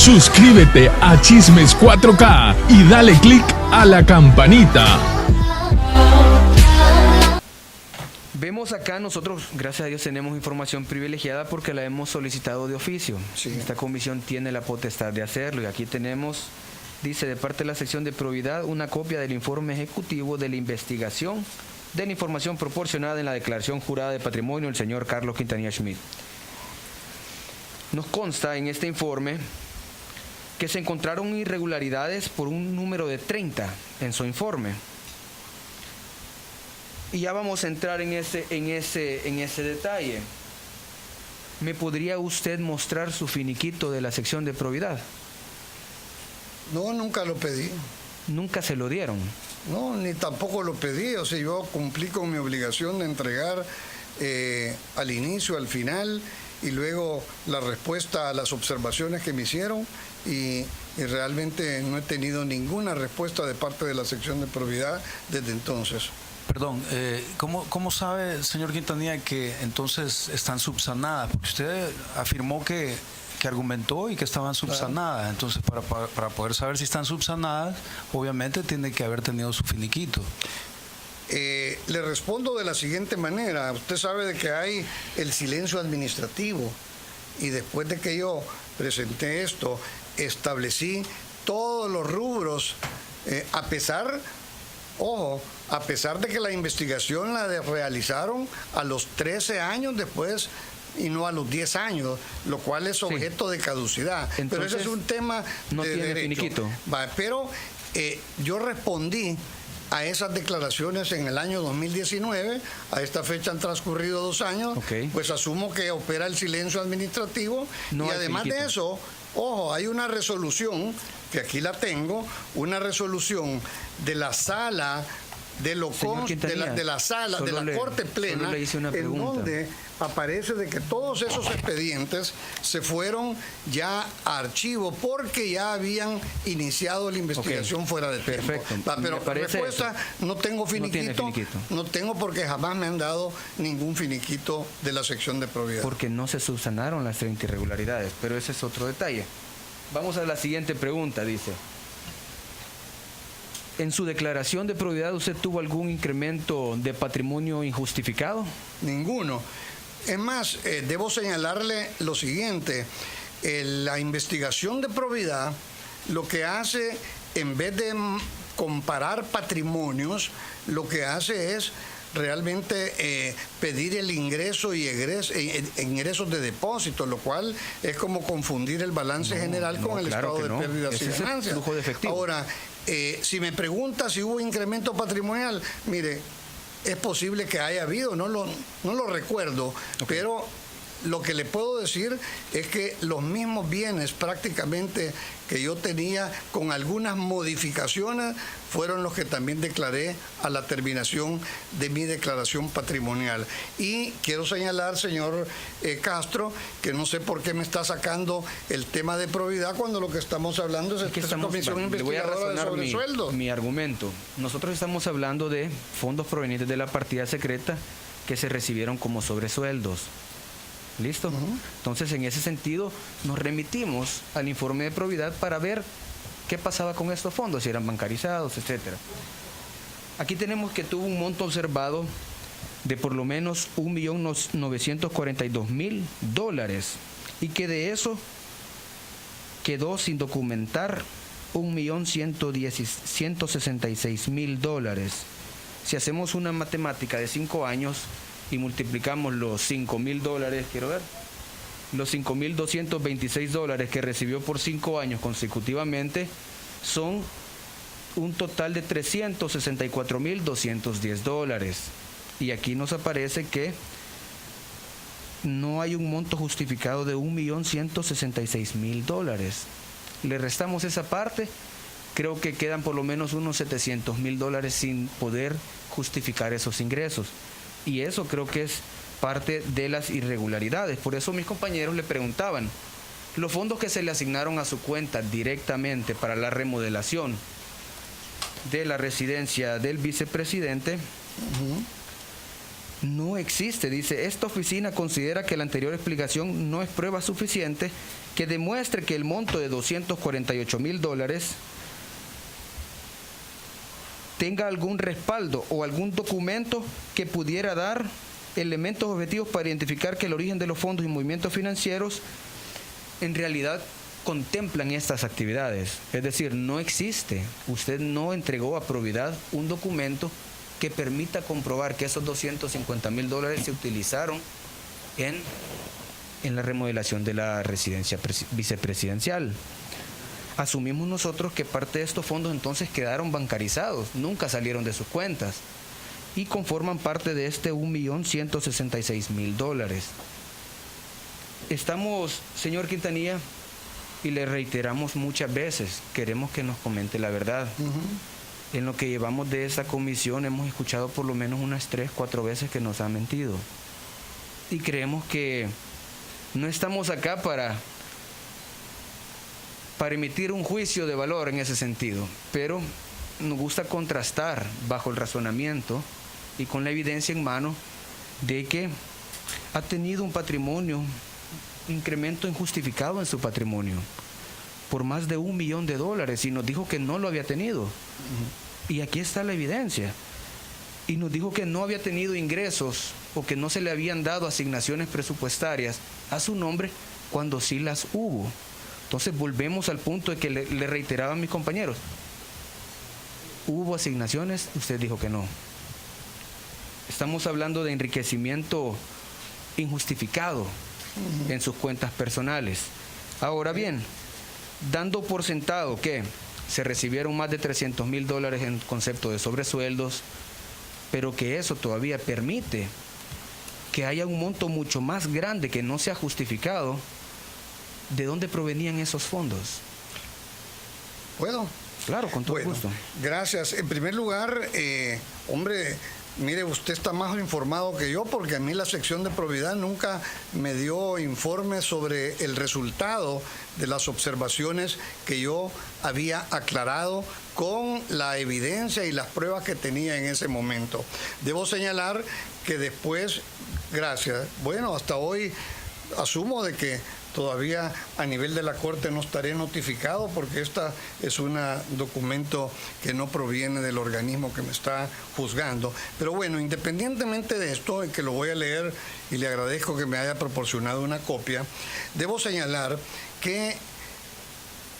Suscríbete a Chismes 4K y dale click a la campanita. Vemos acá nosotros, gracias a Dios, tenemos información privilegiada porque la hemos solicitado de oficio. Sí. Esta comisión tiene la potestad de hacerlo y aquí tenemos, dice, de parte de la sección de probidad, una copia del informe ejecutivo de la investigación de la información proporcionada en la declaración jurada de patrimonio del señor Carlos Quintanilla Schmidt. Nos consta en este informe que se encontraron irregularidades por un número de 30 en su informe. Y ya vamos a entrar en ese detalle. ¿Me podría usted mostrar su finiquito de la sección de probidad? No, nunca lo pedí. Nunca se lo dieron. No, ni tampoco lo pedí. O sea, yo cumplí con mi obligación de entregar al inicio, al final, y luego la respuesta a las observaciones que me hicieron, y realmente no he tenido ninguna respuesta de parte de la sección de probidad desde entonces. Perdón, ¿cómo sabe, señor Quintanilla, que entonces están subsanadas? Porque usted afirmó que argumentó y que estaban subsanadas. Entonces, para poder saber si están subsanadas, obviamente tiene que haber tenido su finiquito. Le respondo de la siguiente manera. Usted sabe de que hay el silencio administrativo, y después de que yo presenté esto, establecí todos los rubros, a pesar de que la investigación la realizaron a los 13 años después y no a los 10 años, lo cual es objeto de caducidad. Entonces, pero ese es un tema no de tiene derecho. finiquito. Pero yo respondí a esas declaraciones en el año 2019, a esta fecha han transcurrido 2 años, pues asumo que opera el silencio administrativo, y además de eso, hay una resolución, que aquí la tengo, una resolución de la sala de la sala de la Corte Plena, en donde aparece de que todos esos expedientes se fueron ya a archivo porque ya habían iniciado la investigación fuera de tiempo. Perfecto. Pero respuesta, no tengo finiquito, no tengo, porque jamás me han dado ningún finiquito de la sección de probidad. Porque no se subsanaron las 30 irregularidades, pero ese es otro detalle. Vamos a la siguiente pregunta, dice. ¿En su declaración de probidad usted tuvo algún incremento de patrimonio injustificado? Ninguno. Es más, debo señalarle lo siguiente. La investigación de probidad lo que hace, en vez de comparar patrimonios, lo que hace es realmente pedir el ingreso y ingresos de depósito, lo cual es como confundir el balance general con el estado de pérdidas y ganancias. Flujo de efectivo. Ahora, si me pregunta si hubo incremento patrimonial, mire, es posible que haya habido, no lo recuerdo, pero lo que le puedo decir es que los mismos bienes prácticamente que yo tenía, con algunas modificaciones, fueron los que también declaré a la terminación de mi declaración patrimonial. Y quiero señalar, señor Castro, que no sé por qué me está sacando el tema de probidad cuando lo que estamos hablando es esta comisión investigadora de sobresueldos. Mi argumento. Nosotros estamos hablando de fondos provenientes de la partida secreta que se recibieron como sobresueldos. ¿Listo? Entonces, en ese sentido, nos remitimos al informe de probidad para ver qué pasaba con estos fondos, si eran bancarizados, etcétera. Aquí tenemos que tuvo un monto observado de por lo menos $1.942.000 y que de eso quedó sin documentar $1.166.000. Si hacemos una matemática de 5 años y multiplicamos los $5.000, quiero ver, los $5.226 que recibió por 5 años consecutivamente, son un total de $364.210. Y aquí nos aparece que no hay un monto justificado de $1.166.000. Le restamos esa parte, creo que quedan por lo menos unos $700.000 sin poder justificar esos ingresos. Y eso creo que es parte de las irregularidades. Por eso mis compañeros le preguntaban, los fondos que se le asignaron a su cuenta directamente para la remodelación de la residencia del vicepresidente, no existe. Dice, esta oficina considera que la anterior explicación no es prueba suficiente que demuestre que el monto de $248,000 tenga algún respaldo o algún documento que pudiera dar elementos objetivos para identificar que el origen de los fondos y movimientos financieros en realidad contemplan estas actividades. Es decir, no existe. Usted no entregó a probidad un documento que permita comprobar que esos $250,000 se utilizaron en la remodelación de la residencia vicepresidencial. Asumimos nosotros que parte de estos fondos entonces quedaron bancarizados, nunca salieron de sus cuentas y conforman parte de este $1,166,000. Estamos, señor Quintanilla, y le reiteramos muchas veces, queremos que nos comente la verdad. En lo que llevamos de esta comisión hemos escuchado por lo menos unas 3, 4 veces que nos ha mentido. Y creemos que no estamos acá para emitir un juicio de valor en ese sentido, pero nos gusta contrastar bajo el razonamiento y con la evidencia en mano de que ha tenido un patrimonio, incremento injustificado en su patrimonio por más de $1 millón y nos dijo que no lo había tenido. Y aquí está la evidencia. Y nos dijo que no había tenido ingresos o que no se le habían dado asignaciones presupuestarias a su nombre cuando sí las hubo. Entonces volvemos al punto de que le reiteraban mis compañeros. ¿Hubo asignaciones? Usted dijo que no. Estamos hablando de enriquecimiento injustificado en sus cuentas personales. Ahora bien, dando por sentado que se recibieron más de $300,000 en concepto de sobresueldos, pero que eso todavía permite que haya un monto mucho más grande que no se ha justificado, ¿de dónde provenían esos fondos? ¿Puedo? Claro, con todo gusto. Gracias. En primer lugar, hombre, mire, usted está más informado que yo porque a mí la sección de probidad nunca me dio informes sobre el resultado de las observaciones que yo había aclarado con la evidencia y las pruebas que tenía en ese momento. Debo señalar que después, gracias, bueno, hasta hoy asumo de que todavía a nivel de la Corte no estaré notificado porque esta es un documento que no proviene del organismo que me está juzgando. Pero bueno, independientemente de esto, que lo voy a leer y le agradezco que me haya proporcionado una copia, debo señalar que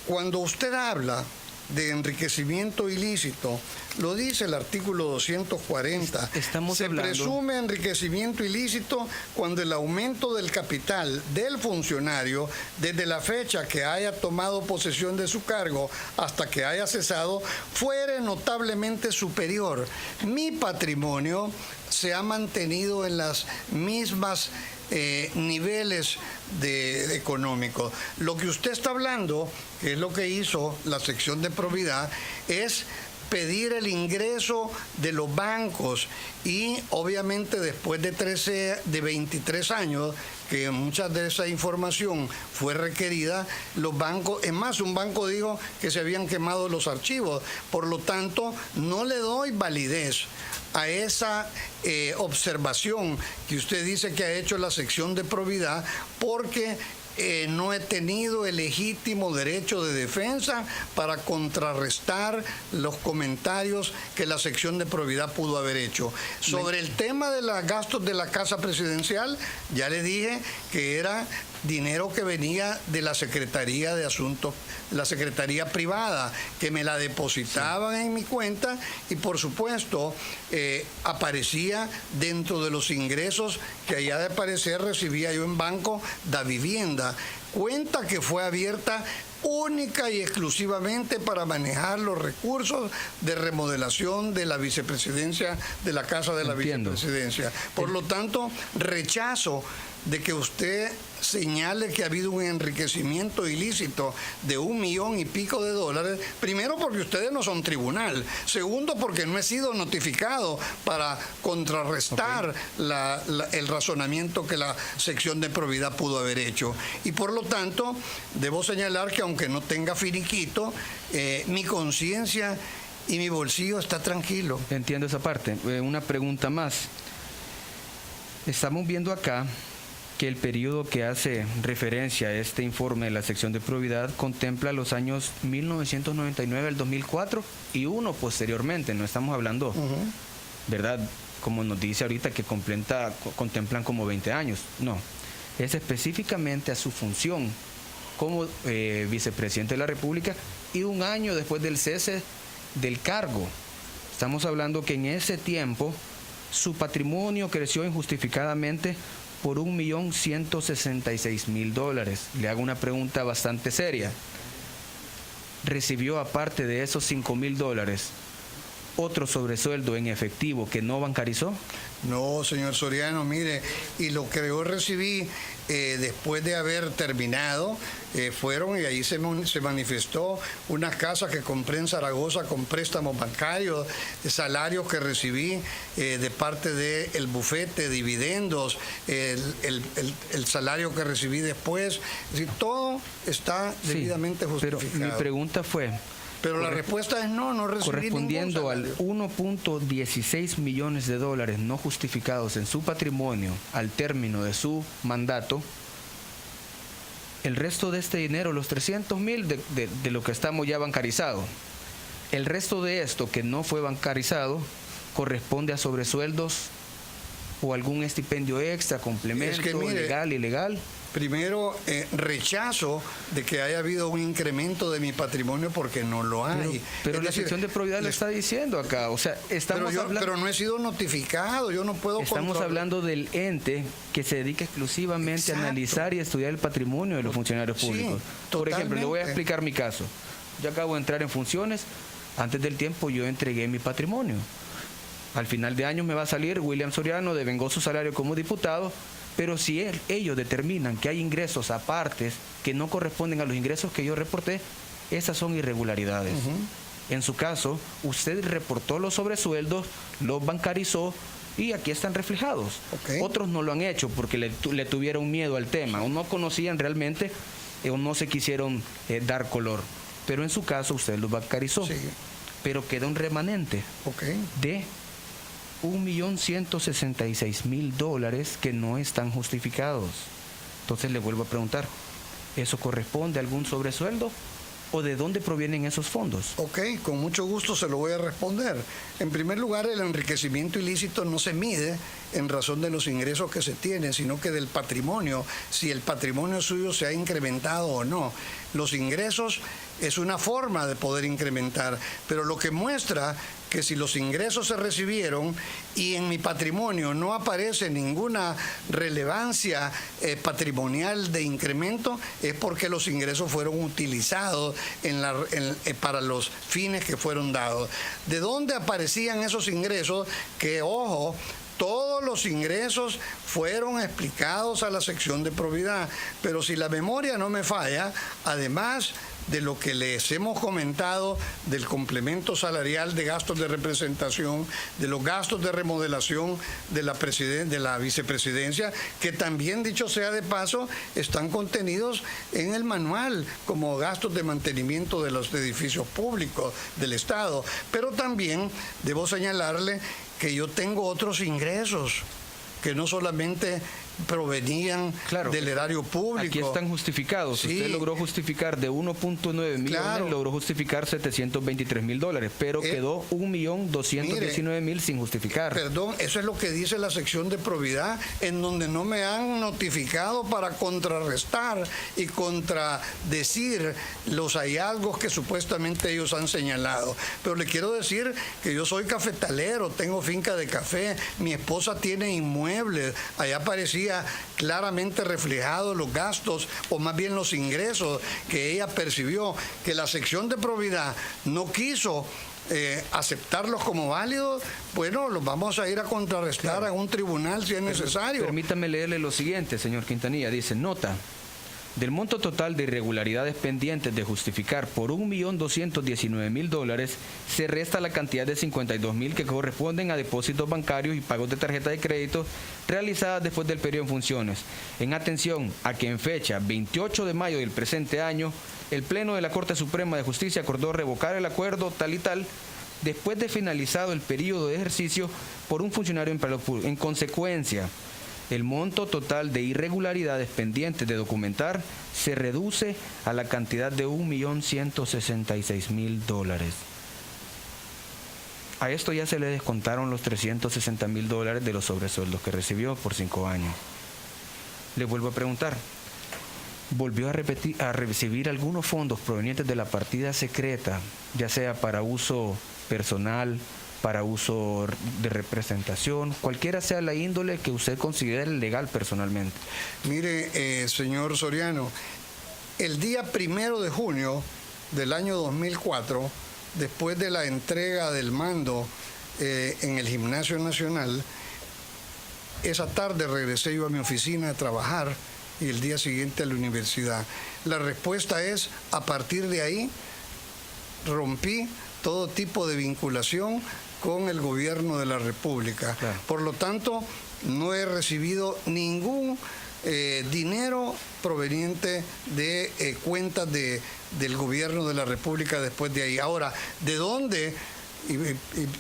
cuando usted habla de enriquecimiento ilícito, lo dice el artículo 240. Se presume enriquecimiento ilícito cuando el aumento del capital del funcionario desde la fecha que haya tomado posesión de su cargo hasta que haya cesado fuere notablemente superior. Mi patrimonio se ha mantenido en las mismas niveles económicos. Lo que usted está hablando, que es lo que hizo la sección de probidad, es pedir el ingreso de los bancos y obviamente después de 23 años que mucha de esa información fue requerida, los bancos, es más, un banco dijo que se habían quemado los archivos, por lo tanto no le doy validez a esa observación que usted dice que ha hecho la sección de probidad porque no he tenido el legítimo derecho de defensa para contrarrestar los comentarios que la sección de probidad pudo haber hecho. Sobre el tema de los gastos de la Casa Presidencial, ya le dije que era dinero que venía de la Secretaría de Asuntos, la Secretaría Privada, que me la depositaban en mi cuenta y por supuesto aparecía dentro de los ingresos que allá de parecer recibía yo en Banco da Vivienda, cuenta que fue abierta única y exclusivamente para manejar los recursos de remodelación de la vicepresidencia, de la Casa de la Vicepresidencia. Por lo tanto, rechazo de que usted señale que ha habido un enriquecimiento ilícito de $1 millón y pico, primero porque ustedes no son tribunal, segundo porque no he sido notificado para contrarrestar el razonamiento que la sección de probidad pudo haber hecho. Y por lo tanto, debo señalar que aunque no tenga finiquito, mi conciencia y mi bolsillo está tranquilo. Entiendo esa parte. Una pregunta más. Estamos viendo acá que el periodo que hace referencia a este informe de la sección de probidad contempla los años 1999 al 2004 y uno posteriormente. No estamos hablando, ¿verdad?, como nos dice ahorita, que contemplan como 20 años. No, es específicamente a su función como vicepresidente de la República y un año después del cese del cargo. Estamos hablando que en ese tiempo su patrimonio creció injustificadamente por $1.166.000. Le hago una pregunta bastante seria. ¿Recibió, aparte de esos $5.000, otro sobresueldo en efectivo que no bancarizó? No, señor Soriano, mire, y lo que yo recibí después de haber terminado fueron, y ahí se manifestó, unas casas que compré en Zaragoza con préstamos bancarios, salarios que recibí de parte del bufete, dividendos, el salario que recibí después. Es decir, todo está debidamente justificado. Pero mi pregunta fue... Pero la respuesta es no recibí correspondiendo ningún al $1.16 millones no justificados en su patrimonio al término de su mandato. El resto de este dinero, los 300.000 de lo que estamos ya bancarizado, el resto de esto que no fue bancarizado corresponde a sobresueldos o algún estipendio extra, complemento, legal, ilegal. Primero, rechazo de que haya habido un incremento de mi patrimonio porque no lo hay. Pero la sección de probidad lo está diciendo acá. O sea, pero no he sido notificado, yo no puedo Estamos hablando del ente que se dedica exclusivamente a analizar y estudiar el patrimonio de los funcionarios públicos. Por ejemplo, le voy a explicar mi caso. Yo acabo de entrar en funciones, antes del tiempo yo entregué mi patrimonio. Al final de año me va a salir William Soriano, devengó su salario como diputado. Pero si ellos determinan que hay ingresos apartes que no corresponden a los ingresos que yo reporté, esas son irregularidades. En su caso, usted reportó los sobresueldos, los bancarizó y aquí están reflejados. Otros no lo han hecho porque le tuvieron miedo al tema o no conocían realmente o no se quisieron dar color. Pero en su caso usted los bancarizó. Pero queda un remanente de $1.166.000 que no están justificados. Entonces le vuelvo a preguntar, ¿eso corresponde a algún sobresueldo o de dónde provienen esos fondos? Con mucho gusto se lo voy a responder. En primer lugar, el enriquecimiento ilícito no se mide en razón de los ingresos que se tienen, sino que del patrimonio, si el patrimonio suyo se ha incrementado o no. Los ingresos es una forma de poder incrementar, pero lo que muestra que si los ingresos se recibieron y en mi patrimonio no aparece ninguna relevancia patrimonial de incremento, es porque los ingresos fueron utilizados para los fines que fueron dados. ¿De dónde aparecían esos ingresos? Que, ojo, todos los ingresos fueron explicados a la sección de probidad, pero si la memoria no me falla, además de lo que les hemos comentado del complemento salarial de gastos de representación, de los gastos de remodelación de la vicepresidencia, que también, dicho sea de paso, están contenidos en el manual como gastos de mantenimiento de los edificios públicos del Estado. Pero también debo señalarle que yo tengo otros ingresos que no solamente provenían del erario público. Aquí están justificados. Usted logró justificar de 1.9 millones, logró justificar $723.000, pero quedó 1.219.000 sin justificar. Perdón, eso es lo que dice la sección de probidad, en donde no me han notificado para contrarrestar y contradecir los hallazgos que supuestamente ellos han señalado. Pero le quiero decir que yo soy cafetalero, tengo finca de café, mi esposa tiene inmuebles, allá aparecía claramente reflejados los gastos, o más bien los ingresos que ella percibió, que la sección de probidad no quiso aceptarlos como válidos. Bueno, los vamos a ir a contrarrestar a un tribunal si es necesario. Permítame leerle lo siguiente, señor Quintanilla. Dice, nota: del monto total de irregularidades pendientes de justificar por $1.219.000, se resta la cantidad de $52.000 que corresponden a depósitos bancarios y pagos de tarjeta de crédito realizadas después del periodo en funciones. En atención a que en fecha 28 de mayo del presente año, el Pleno de la Corte Suprema de Justicia acordó revocar el acuerdo tal y tal después de finalizado el periodo de ejercicio por un funcionario en consecuencia El monto total de irregularidades pendientes de documentar se reduce a la cantidad de $1.166.000. A esto ya se le descontaron los $360.000 de los sobresueldos que recibió por 5 años. Le vuelvo a preguntar, ¿volvió a recibir algunos fondos provenientes de la partida secreta, ya sea para uso personal, para uso de representación, cualquiera sea la índole que usted considere legal personalmente? Mire, señor Soriano, el día 1 de junio del año 2004, después de la entrega del mando en el Gimnasio Nacional, esa tarde regresé yo a mi oficina a trabajar y el día siguiente a la universidad. La respuesta es, a partir de ahí, rompí todo tipo de vinculación con el gobierno de la República. Claro. Por lo tanto, no he recibido ningún dinero proveniente de cuentas del gobierno de la República después de ahí. Ahora, ¿de dónde? Y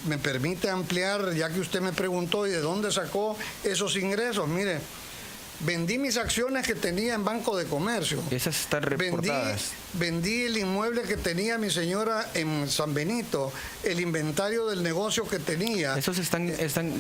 me permite ampliar, ya que usted me preguntó, ¿y de dónde sacó esos ingresos? Mire, vendí mis acciones que tenía en Banco de Comercio. Esas están reportadas. Vendí el inmueble que tenía mi señora en San Benito, el inventario del negocio que tenía. Esos están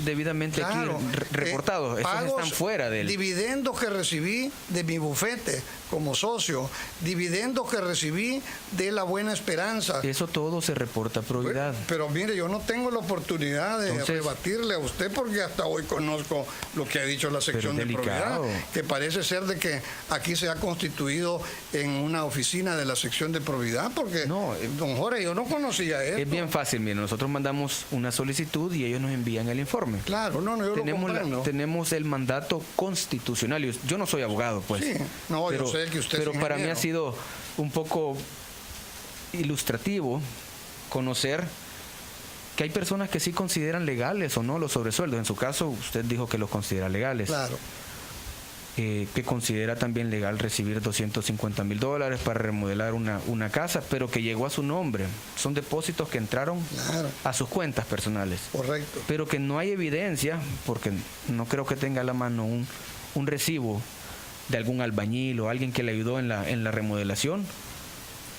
debidamente Claro, aquí reportados. Esos pagos, están fuera del... dividendos que recibí de mi bufete como socio, dividendos que recibí de la Buena Esperanza. Eso todo se reporta a probidad. Pero mire, yo no tengo la oportunidad de Entonces, rebatirle a usted porque hasta hoy conozco lo que ha dicho la sección de probidad, que parece ser de que aquí se ha constituido en una oficina de la sección de probidad, porque No, don Jorge, yo no conocía esto. Es bien fácil, mire, nosotros mandamos una solicitud y ellos nos envían el informe. Claro, no, yo lo comprendo. Tenemos el mandato constitucional. Yo no soy abogado, pues. Sí, no, yo sé que usted es pero para mí ingeniero. ha sido un poco ilustrativo conocer que hay personas que sí consideran legales o no los sobresueldos. En su caso, usted dijo que los considera legales. Claro. Que considera también legal recibir $250.000 para remodelar una casa, pero que llegó a su nombre. Son depósitos que entraron Claro. a sus cuentas personales. Correcto. Pero que no hay evidencia, porque no creo que tenga a la mano un recibo de algún albañil o alguien que le ayudó en la remodelación.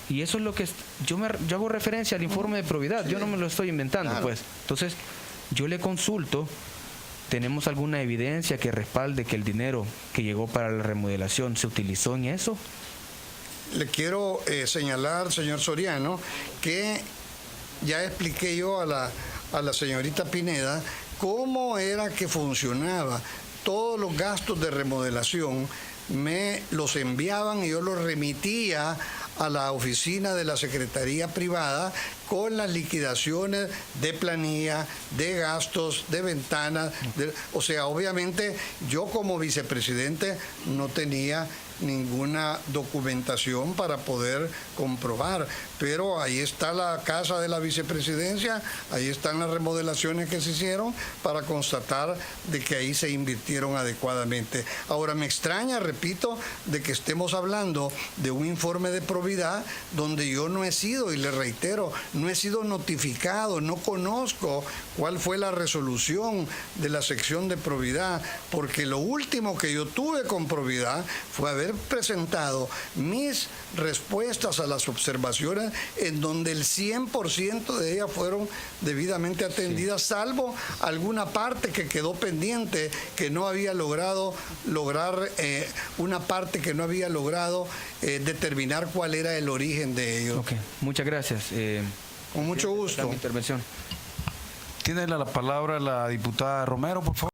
Y eso es lo que yo hago referencia al informe de probidad. Yo no me lo estoy inventando, Claro. pues. Entonces, yo le consulto. ¿Tenemos alguna evidencia que respalde que el dinero que llegó para la remodelación se utilizó en eso? Le quiero señalar, señor Soriano, que ya expliqué yo a la señorita Pineda cómo era que funcionaba. Todos los gastos de remodelación me los enviaban y yo los remitía a la oficina de la Secretaría Privada con las liquidaciones de planilla, de gastos, de ventanas. O sea, obviamente yo como vicepresidente no tenía ninguna documentación para poder comprobar, pero ahí está la casa de la vicepresidencia, ahí están las remodelaciones que se hicieron para constatar de que ahí se invirtieron adecuadamente. Ahora, me extraña, repito, de que estemos hablando de un informe de probidad donde yo no he sido, y le reitero, no he sido notificado, no conozco cuál fue la resolución de la sección de probidad, porque lo último que yo tuve con probidad fue haber presentado mis respuestas a las observaciones en donde el 100% de ellas fueron debidamente atendidas, sí, salvo alguna parte que quedó pendiente, que no había lograr una parte que no había logrado determinar cuál era el origen de ellos. Okay. Muchas gracias. Con mucho gusto. Mi intervención. Tiene la palabra la diputada Romero, por favor.